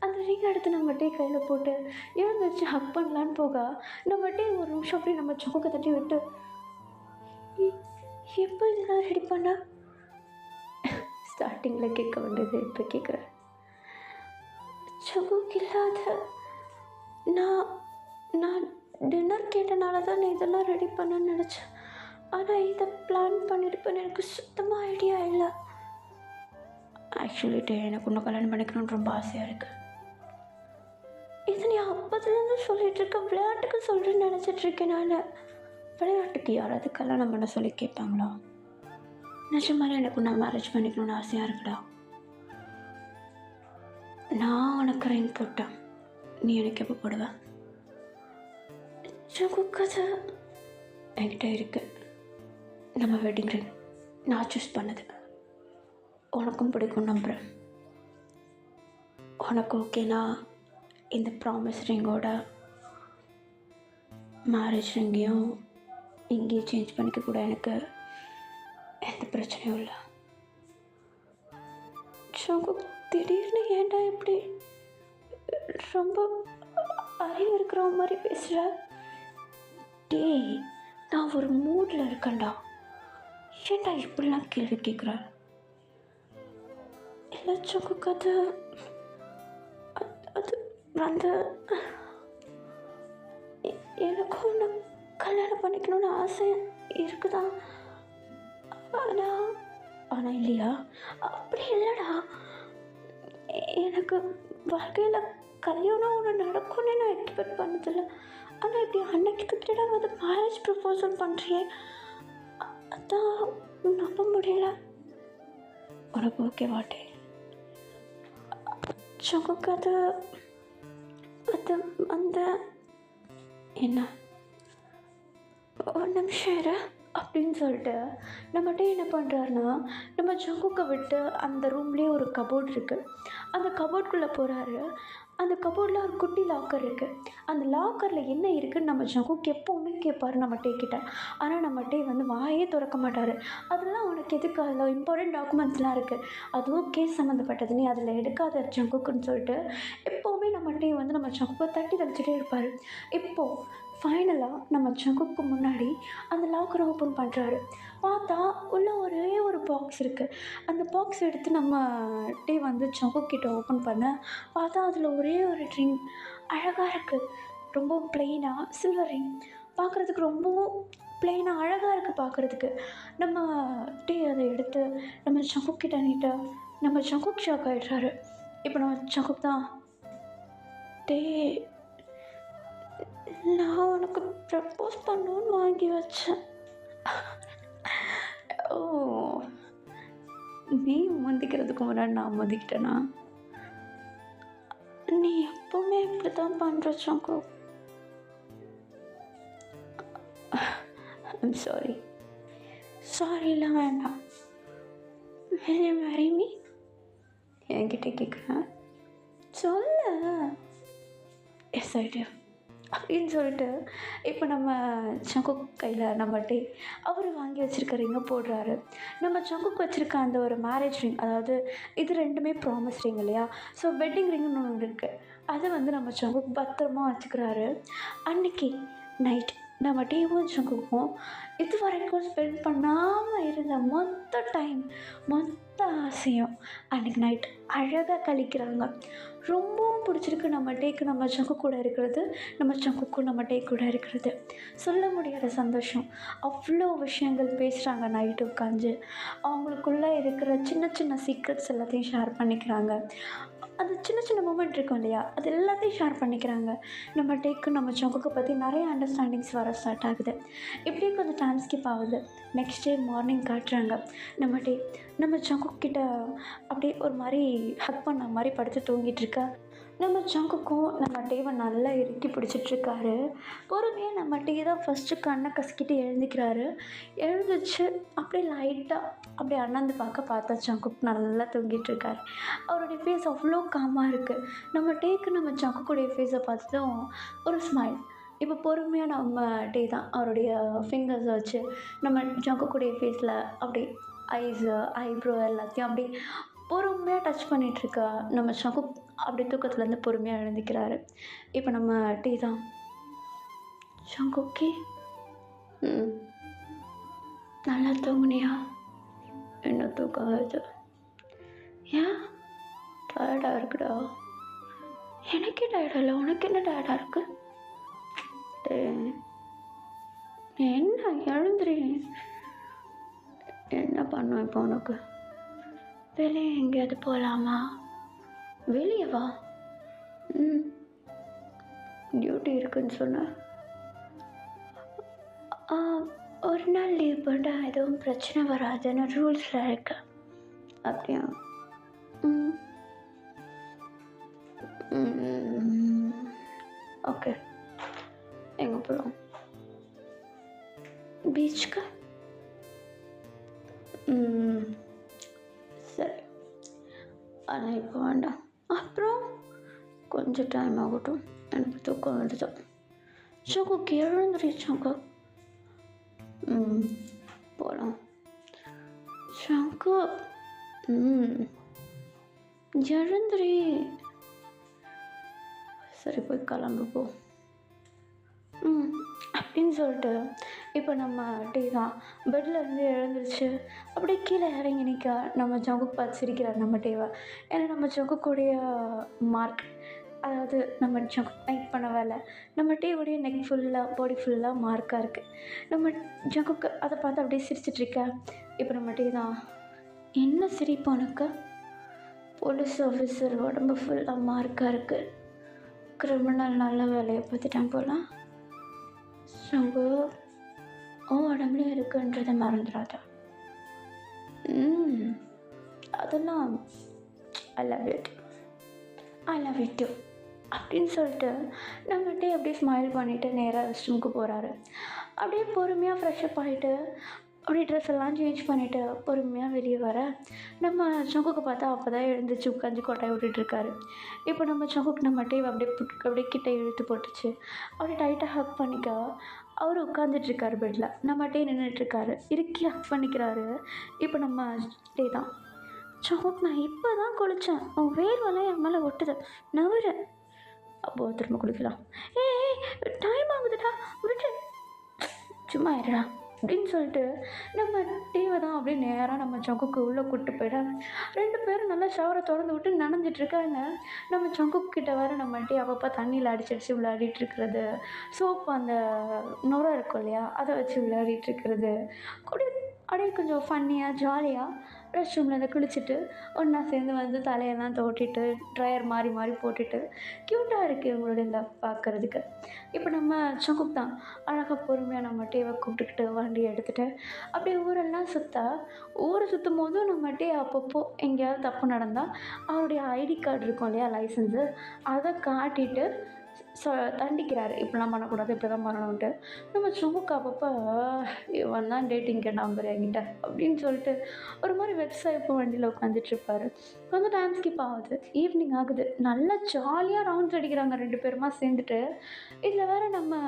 Speaker 1: அந்த ரிங் எடுத்து நம்ம டே கையில் போட்டு எழுந்திரிச்சு ஹக் பண்ணலான்னு போக, நம்ம டே ஒரு நிமிஷம் அப்படி நம்ம ஜங்குக்கு தட்டி விட்டு எப்போ இதெல்லாம் ரெடி பண்ண? ஸ்டார்டிங்கில் கேட்க வேண்டியது இப்போ கேட்குறேன். ஜங்குக்கு இல்லாத நான் டின்னர் கேட்டனால தான் நான் இதெல்லாம் ரெடி பண்ணேன்னு நினச்சேன். ஆனால் இதை பிளான் பண்ணியிருப்பேன்னு எனக்கு சுத்தமாக ஐடியா இல்லை. ஆக்சுவலிட்டு எனக்கு இன்னும் கல்யாணம் பண்ணிக்கணும்னு ரொம்ப ஆசையாக இருக்குது. இது நீ அப்போதுலேருந்து சொல்லிகிட்ருக்க, விளையாட்டுக்கு சொல்கிறேன்னு நினச்சிட்ருக்கேன். நான் விளையாட்டுக்கு யாராவது கல்யாணம் பண்ண சொல்லி கேட்பாங்களா? நிஜமாலே எனக்கு நான் மேரேஜ் பண்ணிக்கணும்னு ஆசையாக இருக்குடா. நான் உனக்கு ரிங் போட்டேன், நீ எனக்கு எப்போ போடுவேன்? ஜங்குக்கு அது என்கிட்ட இருக்குது. நம்ம வெட்டிங் ரிங் நான் சூஸ் பண்ணது. உனக்கும் பிடிக்கும் நம்புகிறேன். உனக்கு ஓகேனா இந்த ப்ராமிஸ் ரிங்கோட மேரேஜ் ரிங்கையும் இங்கேயே சேஞ்ச் பண்ணிக்க கூட எனக்கு எந்த பிரச்சனையும் இல்லை. ஜங்குக் திடீர்னு ஏன்டா இப்படி ரொம்ப அறிவு இருக்கிற மாதிரி பேசுகிற? டேய் நான் ஒரு மூடில் இருக்கேன்டா, ஏன்டா இப்படிலாம் கேள்வி கேட்குற? இல்லை ஜங்குக் அது வந்து எனக்கும் ஒன்று கல்யாணம் பண்ணிக்கணும்னு ஆசை இருக்குதான். ஆனால் இல்லையா? அப்படி இல்லைடா, எனக்கு வாழ்க்கையில் கல்யாணம் ஒன்று நடக்கும்னு நான் எக்ஸ்பெக்ட் பண்ணதில்லை. ஆனால் இப்படி அன்எக்ஸ்பெக்டடாக வந்து மேரேஜ் ப்ரப்போசல் பண்ணுறியே, அதான் நம்ப முடியல. உனக்கு ஓகே வாட்டே? ஜங்குக்கு அது அது அந்த என்ன ஒரு நிமிஷம் இரு அப்படின்னு சொல்லிட்டு நம்மகிட்ட என்ன பண்ணுறாருனா, நம்ம ஜங்குக்கை விட்டு அந்த ரூம்லேயே ஒரு கபோர்ட் இருக்குது. அந்த கபோர்டுக்குள்ளே போகிறாரு. அந்த கபோர்டில் ஒரு குட்டி லாக்கர் இருக்குது. அந்த லாக்கரில் என்ன இருக்குதுன்னு நம்ம ஜங்குக்கு எப்போவுமே கேட்பார் நம்ம கிட்ட. ஆனால் நம்ம வந்து வாயே திறக்க மாட்டார். அதெல்லாம் உனக்கு எதுக்கு, அதில் இம்பார்ட்டன்ட் டாக்குமெண்ட்ஸ்லாம் இருக்குது, அதுவும் கேஸ் சம்மந்தப்பட்டது, நீ அதில் எடுக்காத ஜங்குக்குன்னு சொல்லிட்டு எப்போவுமே நம்ம நம்ம ஜங்குக்கை தட்டி தெளிச்சிட்டே இருப்பார். இப்போது ஃபைனலாக நம்ம ஜங்குக்கு முன்னாடி அந்த லாக்கரை ஓப்பன் பண்ணுறாரு. பார்த்தா உள்ளே ஒரே ஒரு பாக்ஸ் இருக்குது. அந்த பாக்ஸ் எடுத்து நம்ம ஜங்குக்கிட்ட ஓப்பன் பண்ண பார்த்தா அதில் ஒரே ஒரு ரிங் அழகாக இருக்குது. ரொம்ப ப்ளெயினாக சில்வர் ரிங், பார்க்குறதுக்கு ரொம்பவும் ப்ளெயினாக அழகாக இருக்குது பார்க்குறதுக்கு. நம்ம அதை எடுத்து நம்ம ஜங்குக்கிட்ட நீட்ட நம்ம ஜங்குக் ஷாக் ஆகிடுறாரு. இப்போ நம்ம ஜங்குக் தான், டே நான் உனக்கு ப்ரப்போஸ் பண்ணணுன்னு வாங்கி வச்சேன். ஓ, நீ முந்திக்கிறதுக்கு முன்னாடி நான் முந்திக்கிட்டேனா? நீ எப்பவுமே இப்படி தான் பண்ணுற ஜங்கு. I'm sorry. சாரிலாம் வேண்டாம். will you marry me? என்கிட்ட கேட்குறேன், சொல்ல. எஸ் ஐ do அப்படின்னு சொல்லிட்டு இப்போ நம்ம ஜங்குக் கையில் அவர் வாங்கி வச்சுருக்க ரிங்கை போடுறாரு. நம்ம ஜங்குக் வச்சுருக்க அந்த ஒரு மேரேஜ் ரிங், அதாவது இது ரெண்டுமே ப்ராமிஸ் ரிங் இல்லையா, ஸோ வெட்டிங் ரிங்னு ஒன்று இருக்குது. அதை நம்ம ஜங்குக் பத்திரமா வச்சுக்கிறாரு. அன்றைக்கி நைட் நம்ம ஜங்குக்கும் இது வரைக்கும் ஸ்பெண்ட் பண்ணாமல் இருந்த மொத்த டைம், மொத்த ஆசையும் அன்றைக்கி நைட் அழகாக கழிக்கிறாங்க. ரொம்பவும் பிடிச்சிருக்கு நம்ம ஜங்குக் கூட இருக்கிறது, நம்ம ஜங்குக்கும் கூட இருக்கிறது. சொல்ல முடியாத சந்தோஷம். அவ்வளோ விஷயங்கள் பேசுகிறாங்க நைட்டு உட்காந்து. அவங்களுக்குள்ளே இருக்கிற சின்ன சின்ன சீக்ரெட்ஸ் எல்லாத்தையும் ஷேர் பண்ணிக்கிறாங்க. அந்த சின்ன சின்ன மூமெண்ட் இருக்கும் இல்லையா, அது எல்லாத்தையும் ஷேர் பண்ணிக்கிறாங்க. நம்ம ஜங்குக்கை பற்றி நிறைய அண்டர்ஸ்டாண்டிங்ஸ் வர ஸ்டார்ட் ஆகுது. இப்படியே கொஞ்சம் டைம் ஸ்கிப் ஆகுது. நெக்ஸ்ட் டே மார்னிங் காட்டுறாங்க. நம்ம ஜங்குக்கிட்ட அப்படியே ஒரு மாதிரி ஹக் பண்ண மாதிரி படுத்து தூங்கிட்டு இருக்கா. நம்ம ஜங்குக்கும் நம்ம நல்லா இறுக்கி பிடிச்சிட்ருக்காரு. பொறுமையாக நம்ம தான் ஃபஸ்ட்டு கண்ணை கசக்கிட்டு எழுந்திக்கிறாரு. எழுந்திரிச்சு அப்படியே லைட்டாக அப்படியே அண்ணாந்து பார்த்தா ஜங்குக் நல்லா தூங்கிட்டுருக்காரு. அவருடைய ஃபேஸ் அவ்வளோ காமாக இருக்குது. நம்ம ஜங்குக்குடைய ஃபேஸை பார்த்ததும் ஒரு ஸ்மைல். இப்போ பொறுமையாக நம்ம தான் அவருடைய ஃபிங்கர்ஸை வச்சு நம்ம ஜங்குக்குடைய ஃபேஸில் அப்படி ஐஸு ஐப்ரோ எல்லாத்தையும் அப்படி பொறுமையாக டச் பண்ணிகிட்ருக்கா. நம்ம ஜங்குக் அப்படி தூக்கத்துலேருந்து பொறுமையாக எழுந்திக்கிறாரு. இப்போ நம்ம தான், ஜங்குக்கே நல்லா தூங்குனியா? என்ன தூக்கம் வருது? ஏன் டயர்டாக இருக்குடா? எனக்கே டயர்டாக இல்லை, உனக்கு என்ன டயர்டாக இருக்கு? என்ன எழுந்துரு, என்ன பண்ணும் இப்போ உனக்கு? வெளியே எங்கேயாவது போகலாமா? வெளியே வா. டியூட்டி இருக்குன்னு சொன்ன. ஒரு நாள் லீவ் போட்டால் எதுவும் பிரச்சனை வராதுன்னு ரூல்ஸில் இருக்கு. அப்படியா? ஓகே, எங்கே போகலாம்? பீச்சுக்கு? சரி, ஆனால் இப்போ வேண்டாம். அப்புறம் கொஞ்சம் டைம் ஆகட்டும், எனக்கு தூக்கம் வருது. ஜங்குக் எழுந்துருச்சாங்க. போகலாம். ஜங்குக் எழுந்துரி. சரி, போய் கிளம்பு போ. அப்படின்னு சொல்லிட்டு இப்போ நம்ம தான் பெட்லேருந்து எழுந்துருச்சு அப்படியே கீழே இறங்கி நிற்க நம்ம ஜங்குக் பார்த்து சிரிக்கிறார் நம்ம டேவை. ஏன்னா நம்ம ஜங்குக்குடைய மார்க், அதாவது நம்ம ஜங்குக் நைட் பண்ண வேலை, நம்ம டேவுடைய நெக் ஃபுல்லாக பாடி ஃபுல்லாக மார்க்காக இருக்குது. நம்ம ஜங்குக்கு அதை பார்த்து அப்படியே சிரிச்சிட்ருக்க. இப்போ நம்ம தான், என்ன சிரிப்பு உனக்கு? போலீஸ் ஆஃபீஸர் உடம்பு ஃபுல்லாக மார்க்காக இருக்குது, கிரிமினல் நல்ல வேலையை பார்த்துட்டான் போகலாம். ஜங்கு உடம்புல இருக்குன்றதை மறந்துடாத. அதெல்லாம் I love it. I love you too அப்படின்னு சொல்லிட்டு நம்மகிட்டே அப்படியே ஸ்மைல் பண்ணிவிட்டு நேராக ரெஸ்ட் ரூமுக்கு போகிறாரு. அப்படியே பொறுமையாக ஃப்ரெஷ்அப் ஆகிட்டு அப்படியே ட்ரெஸ் எல்லாம் சேஞ்ச் பண்ணிவிட்டு பொறுமையாக வெளியே வர நம்ம சங்குக்கு பார்த்தா அப்போ தான் எழுந்திரிச்சு உட்காந்து கொட்டாய் விட்டுட்ருக்காரு. இப்போ நம்ம சங்குக்கு நம்ம டேவை அப்படியே கிட்ட இழுத்து போட்டுச்சு. அப்படியே டைட்டாக ஹக் பண்ணிக்க அவர் உட்காந்துட்ருக்காரு பெட்டில். நம்ம டே நின்றுட்டுருக்காரு, இறுக்கி ஹக் பண்ணிக்கிறாரு. இப்போ நம்ம டே தான், சங்குக் நான் இப்போ தான் குளித்தேன், உன் வேர்வெல்லாம் என் மேலே ஒட்டுது, நவரு. அப்போது திரும்ப குளிக்கலாம். ஏய் டைம் ஆகுதுடா, விட்டு சும்மா இருடா அப்படின்னு சொல்லிட்டு நம்ம டீவை தான் அப்படியே நேராக நம்ம சங்குக்கு உள்ளே கூப்பிட்டு போயிட 2 பேரும் நல்லா ஷவரை திறந்து விட்டு நனைஞ்சிட்ருக்காங்க. நம்ம சங்குக்கு கிட்ட வேறு நம்ம டீ அப்பப்போ தண்ணியில் அடிச்சு விளையாடிட்டு இருக்கிறது, சோப்பு அந்த நுரை இருக்கும் இல்லையா அதை வச்சு விளையாடிட்டு இருக்கிறது, அப்படியே கொஞ்சம் ஃபன்னியாக ஜாலியாக ரெஸ்ட் ரூம்லேருந்து குளிச்சுட்டு ஒன்றா சேர்ந்து வந்து தலையெல்லாம் தோட்டிட்டு ட்ரையர் மாறி மாறி போட்டுட்டு க்யூட்டாக இருக்குது இவங்களோட லவ் பார்க்குறதுக்கு. இப்போ நம்ம சங்குக் தான் அழகாக பொறுமையாக நம்ம டேவை கூப்பிட்டுக்கிட்டு வண்டி எடுத்துகிட்டு அப்படியே ஊரெல்லாம் ஊரை சுற்றும் போதும் நம்ம டே அப்பப்போ எங்கேயாவது தப்பு நடந்தால் அவருடைய ஐடி கார்டு இருக்கும் இல்லையா, லைசன்ஸு, அதை காட்டிட்டு தண்டிக்கிறாரு. இப்படிலாம் பண்ணக்கூடாது, இப்படி தான் பண்ணணுன்ட்டு. நம்ம சங்குக்கு அப்பப்போ இவன் தான் டேட்டிங்க்கு நம்பர் என்கிட்ட அப்படின்னு சொல்லிட்டு ஒரு மாதிரி வெப்சைட் வண்டியில் உட்காந்துட்ருப்பாரு. கொஞ்சம் டைம் ஸ்கிப் ஆகுது, ஈவினிங் ஆகுது, நல்லா ஜாலியாக ரவுண்ட்ஸ் அடிக்கிறாங்க 2 பேருமா சேர்ந்துட்டு. இதில் வேறு நம்ம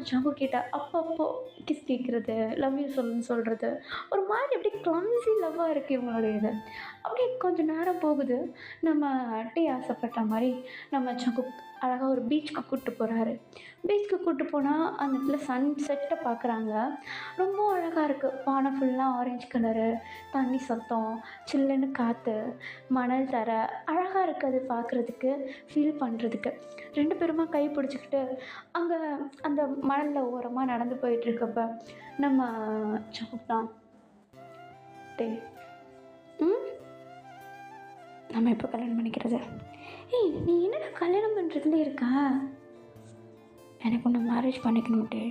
Speaker 1: சங்கு கிட்ட அப்பப்போ கிஸ் கேட்குறது, லவ் யூ சொல்கிறது, ஒரு மாதிரி அப்படியே கிளம்ஸி லவ்வாக இருக்குது இவங்களுடைய இது. அப்படியே கொஞ்சம் நேரம் போகுது. நம்ம டீ ஆசைப்பட்ட மாதிரி நம்ம சங்கு அழகாக ஒரு பீச்சுக்கு கூப்பிட்டு போகிறாரு. பீச்சுக்கு கூப்பிட்டு போனால் அந்த இடத்துல சன் செட்டை பார்க்குறாங்க. ரொம்ப அழகாக இருக்குது. வானம் ஃபுல்லாக ஆரஞ்சு கலரு, தண்ணி சத்தம், சில்லுன்னு காற்று, மணல் தர, அழகாக இருக்குது அது பார்க்குறதுக்கு, ஃபீல் பண்ணுறதுக்கு. 2 பேருமா கை பிடிச்சிக்கிட்டு அங்கே அந்த மணலில் ஓரமாக நடந்து போயிட்டுருக்கப்ப நம்ம சங்குதான் டேய் நம்ம எப்போ கல்யாணம் பண்ணிக்கிறது? ஏய் நீ என்னடா கல்யாணம் பண்ணுறதுல இருக்கா? எனக்கு ஒன்று மேரேஜ் பண்ணிக்கணும்ட்டே.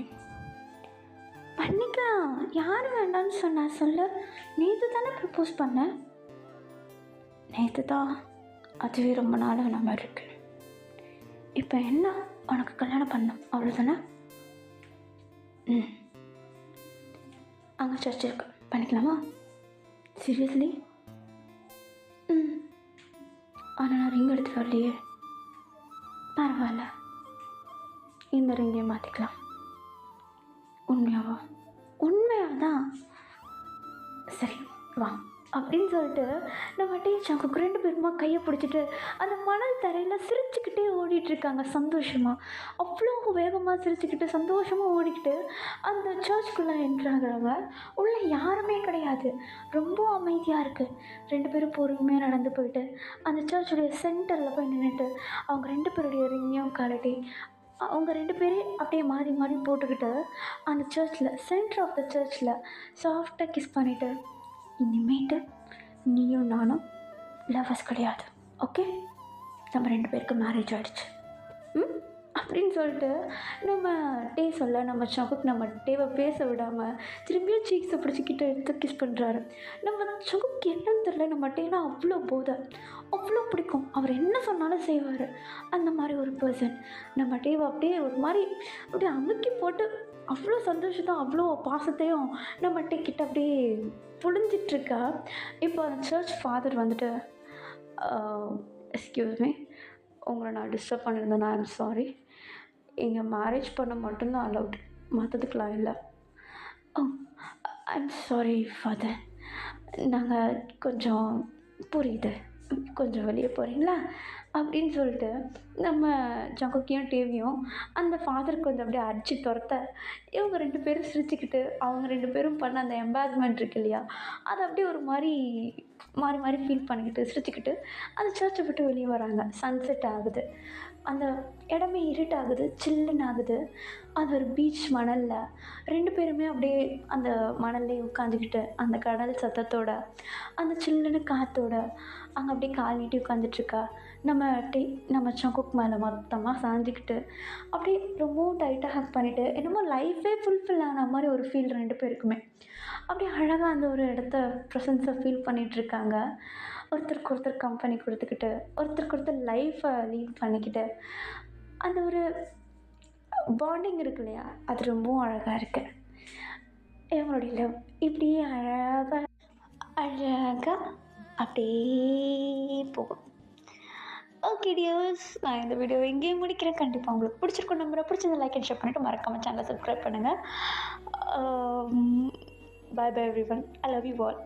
Speaker 1: பண்ணிக்கலாம், யார் வேண்டாம்னு சொன்னா சொல்லு. நேற்று தானே ப்ரப்போஸ் பண்ண. நேற்று தான், அதுவே ரொம்ப நாள் ஆன மாதிரி இருக்கு. இப்போ என்ன, உனக்கு கல்யாணம் பண்ணணும் அவ்வளோதானே? அங்கே சர்ச் இருக்கு, பண்ணிக்கலாமா? சீரியஸ்லி? ஆனால் நான் ரிங் எடுத்துகிட்டு வரலையே. பரவாயில்ல, இந்த ரிங்கை மாற்றிக்கலாம். உண்மையாவா? உண்மையாதான். சரி வா அப்படின்னு சொல்லிட்டு நம்ம டீச்சருக்கு 2 பேருமா கையை பிடிச்சிட்டு அந்த மணல் தரையில் சிரிச்சுக்கிட்டே ஓடிட்டுருக்காங்க சந்தோஷமாக. அவ்வளோ வேகமாக சிரிச்சுக்கிட்டு சந்தோஷமாக ஓடிக்கிட்டு அந்த சர்ச்சுக்குள்ளே என்ட்ராகிறாங்க. உள்ளே யாருமே கிடையாது, ரொம்ப அமைதியாக இருக்குது. 2 பேரும் பொறுமையாக நடந்து போயிட்டு அந்த சர்ச்சுடைய சென்டரில் போய் நின்றுட்டு அவங்க 2 பேருடைய ரிங்கையும் கலட்டி அவங்க 2 பேரே அப்படியே மாறி மாறி போட்டுக்கிட்டு அந்த சர்ச்சில் சென்டர் ஆஃப் த சர்ச்சில் சாஃப்டாக கிஸ் பண்ணிவிட்டு, இனிமேட்டு நீயும் நானும் லவர்ஸ் கிடையாது, ஓகே? நம்ம 2 பேருக்கு மேரேஜ் ஆகிடுச்சு அப்படின்னு சொல்லிட்டு நம்ம டே சொல்ல நம்ம சங்குக் நம்ம டேவை பேச விடாமல் திரும்பியும் சீக்ஸை பிடிச்சிக்கிட்டு எடுத்து கிஸ் பண்ணுறாரு. நம்ம சங்குக் என்னன்னு தெரில, நம்ம டேனா அவ்வளோ போதை, அவ்வளோ பிடிக்கும். அவர் என்ன சொன்னாலும் செய்வார். அந்த மாதிரி ஒரு பர்சன் நம்ம டேவை அப்படியே ஒரு மாதிரி அப்படியே அமுக்கி போட்டு அவ்வளோ சந்தோஷத்தை அவ்வளோ பாசத்தையும் நம்ம டே கிட்ட அப்படியே புழிஞ்சிட்ருக்கா. இப்போ அந்த சர்ச் ஃபாதர் வந்துட்டு, எக்ஸ்கியூஸ் மீ, உங்களை நான் டிஸ்டர்ப் பண்ணியிருந்தேன், ஐ எம் சாரி. இங்கே மேரேஜ் பண்ண மட்டும்தான் அலவுட், மற்றதுக்கெலாம் இல்லை. ஓ ஐ எம் சாரி ஃபாதர், நாங்கள் கொஞ்சம் புரியுது, கொஞ்சம் வெளியே போகிறீங்களா அப்படின்னு சொல்லிட்டு நம்ம ஜங்குக்கையும் டேவியும் அந்த ஃபாதருக்கு கொஞ்சம் அப்படியே அடித்து துரத்த இவங்க 2 பேரும் சிரிச்சுக்கிட்டு அவங்க 2 பேரும் பண்ண அந்த எம்பாரஸ்மெண்ட் இருக்கு இல்லையா, அதை அப்படியே ஒரு மாதிரி மாறி மாறி ஃபீல் பண்ணிக்கிட்டு சிரிச்சுக்கிட்டு அந்த சர்ச்சை விட்டு வெளியே வராங்க. சன்செட் ஆகுது, அந்த இடமே இருட்டாகுது, சில்லுன்னு ஆகுது. அது ஒரு பீச் மணலில் 2 பேருமே அப்படியே அந்த மணல்லையே உட்காந்துக்கிட்டு அந்த கடல் சத்தத்தோட அந்த சில்லுன்னு காற்றோட அங்கே அப்படியே கால் நீட்டி உட்காந்துட்ருக்கா. நம்ம சங்குக் மேலே மொத்தமாக சாஞ்சிக்கிட்டு அப்படியே ரொம்பவும் டைட்டாக ஹக் பண்ணிவிட்டு என்னமோ லைஃபே ஃபுல்ஃபில் ஆன மாதிரி ஒரு ஃபீல் 2 பேருக்குமே. அப்படியே அழகாக அந்த ஒரு இடத்த ப்ரெசன்ஸை ஃபீல் பண்ணிகிட்ருக்காங்க. ஒருத்தருக்கு ஒருத்தர் கம்பெனி கொடுத்துக்கிட்டு, ஒருத்தருக்கு ஒருத்தர் லைஃப்பை லீட் பண்ணிக்கிட்டு, அந்த ஒரு பாண்டிங் இருக்கு இல்லையா? அது ரொம்பவும் அழகா இருக்கு. இவங்களுடைய லவ் இப்படியே அழகா அழகா அப்படியே போகும். ஓகே டியர்ஸ், நான் இந்த வீடியோ இங்கேயே முடிக்கிறேன். கண்டிப்பாக உங்களுக்கு பிடிச்சிருக்கும் நம்புறேன். பிடிச்சிருந்தா லைக் அண்ட் ஷேர் பண்ணிவிட்டு மறக்காம சேனலை சப்ஸ்கிரைப் பண்ணுங்கள். Bye bye everyone. I love you all.